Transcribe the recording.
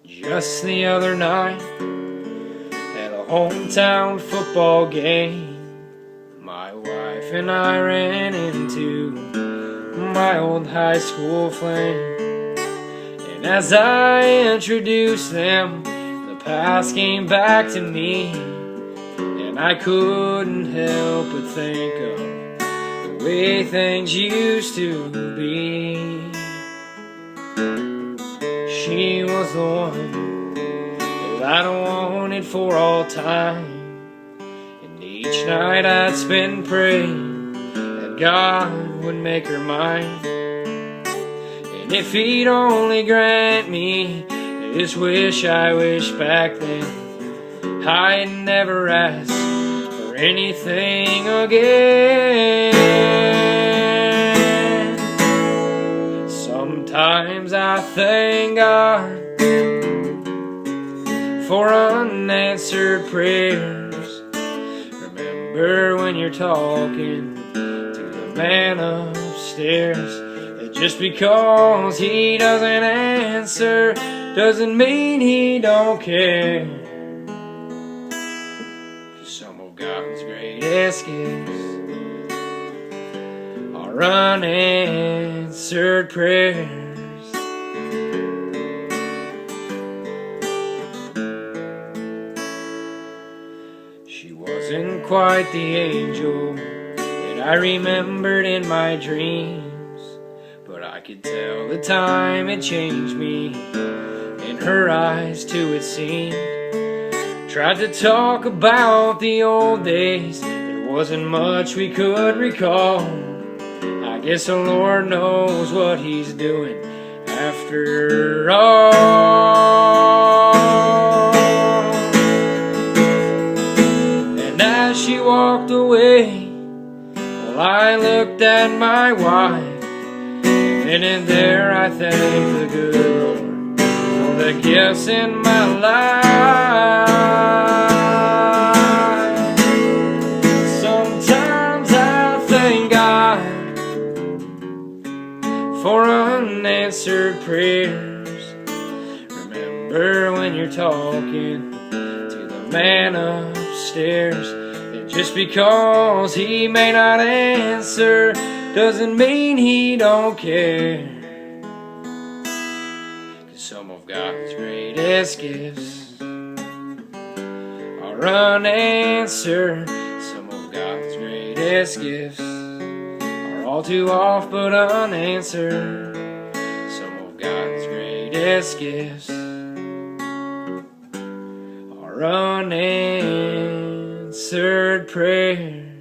Just the other night, at a hometown football game, my wife and I ran into my old high school flame. And as I introduced them, the past came back to me, and I couldn't help but think of the way things used to be. She was the one that I wanted for all time, and each night I'd spend praying that God would make her mine. And if He'd only grant me this wish I wish back then, I'd never ask for anything again. Sometimes I thank God for unanswered prayers. Remember when you're talking to the man upstairs, that just because he doesn't answer doesn't mean he don't care. 'Cause some of God's greatest gifts are unanswered prayers. She wasn't quite the angel that I remembered in my dreams, but I could tell the time had changed me. In her eyes too it seemed. Tried to talk about the old days, there wasn't much we could recall. I guess the Lord knows what He's doing after all. And as she walked away, well, I looked at my wife, and then and there I thanked the good Lord for the gifts in my life. Sometimes I thank God for unanswered prayers. Remember when you're talking to the man upstairs, that just because he may not answer doesn't mean he don't care. 'Cause some of God's greatest gifts are unanswered. Some of God's greatest gifts all too oft but unanswered. Some of God's greatest gifts are unanswered prayers.